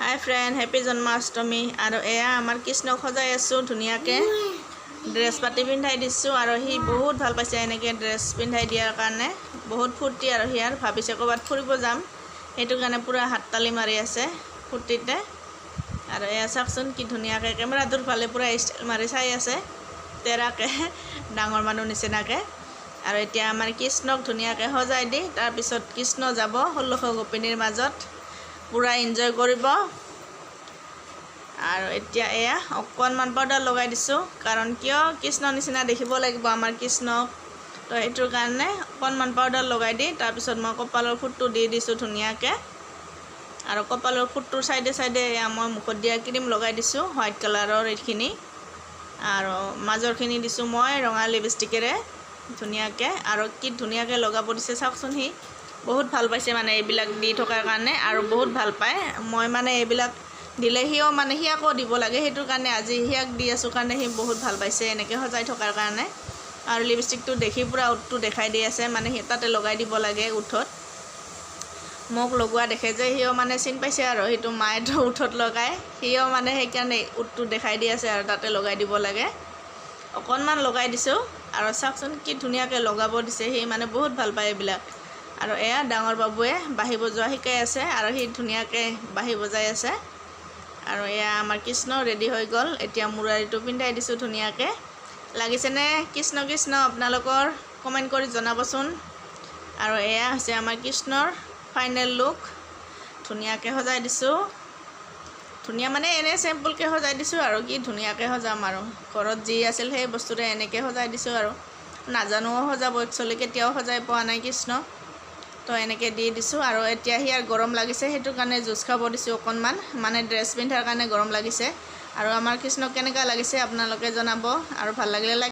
hi friend happy Janmashtami और एया आमार कृष्णक सजाई आसो धुनियाके ड्रेस पाति पिंधाई दिसो और हि बहुत ভাল पाइছে এনেকে ड्रेस पिंधाई दियार कारणे बहुत फूर्ति और हियार भाबिसे कबात फुरिब जाम हेतु कारणे पूरा हातताली मारि आछे फूर्तिते और एया साकसुन कि धुनियाके केमेराटुर फाले पूरा स्टाइल मारि चाइ आछे तेराके डांगर मानु निचिनाके और एतिया आमार कृष्णक धुनियाके सजाई दि तार पिছত कृष्ण যাব 16 गोपिनीर মাজত पूरा एन्जय करिब और एतिया एया अकणमान पाउडार लगाई दिसो कारण किय कृष्ण निचिना देखिब लागिब आमार कृष्णक तो एटुर कारणे अकणमान पाउडार लगाई दि तार पिছত मैं कपाলৰ फुटটো দি दिसो धुनियाके और कपाলৰ फुटটোৰ साइडे साइडे एया मैं मुखत दिया क्रीम लगाई दिसो व्हाइट कालारर एखिनि और মাজৰখিনি दिसो मैं रঙা लिपस्टिकेरे धुनियाके और कि धुनियाके लगाब दिसे चाकसुन हि बहुत ভাল পাইছে মানে এইবিলাক দি থকাৰ কাৰণে আৰু বহুত ভাল পায় মই মানে এইবিলাক দিলে হিও মানে হিয়াকো দিব লাগে হেতুৰ কাৰণে আজি হিয়াক দি আছো কাৰণে হি বহুত ভাল পাইছে এনেকে সজাই থকাৰ কাৰণে আৰু লিপস্টিকটো দেখি পুৰা উঠটো দেখাই দি আছে মানে হি তাতে লগাই দিব লাগে উঠত মোক লগোৱা দেখে যে হিও মানে চিন পাইছে আৰু হেতু মায়েটো উঠত লগাই হিও মানে হেকাৰণে উঠটো দেখাই দি আছে আৰু তাতে লগাই দিব লাগে অকণমান লগাই দিছো আৰু চাকচোন কি ধুনিয়াকে লগাব দিছে হি মানে বহুত ভাল পায় এইবিলাক और एया डांगर बाबुए बाही बजोৱা शिकाई आछे और हि धुनियाके बाही बजाई आछे और एया आमार कृष्ण रेडी हो गल एतिया मुरारीটো पिंधाई दिसो धुनियाके लागिसेने कृष्ण कृष्ण आपनालोकर कमेन्ट करि जनाबसुन और एया हसे आमार कृष्णर फाइनल लुक धुनियाके सजाई दिसो धुनिया माने एने सिम्पल के सजाई दिसो और कि धुनियाके सजाम और घरत जी आछिल हे बस्तुरे एनेके सजाई दिसो और नाजानो सजाब एक्चुअली केতিয়াও सजाई पोৱা নাই कृष्ण तो एनेके दी दिसो और एतिया हियार गरम लागिसे हेतु कारणे जुस खाब दिसो अकणमान माने ड्रेस पिंधार कारणे गरम लागिसे और आमार कृष्ण केनेका लागिसे आपनालोके जनाब और ভাল লাগিলে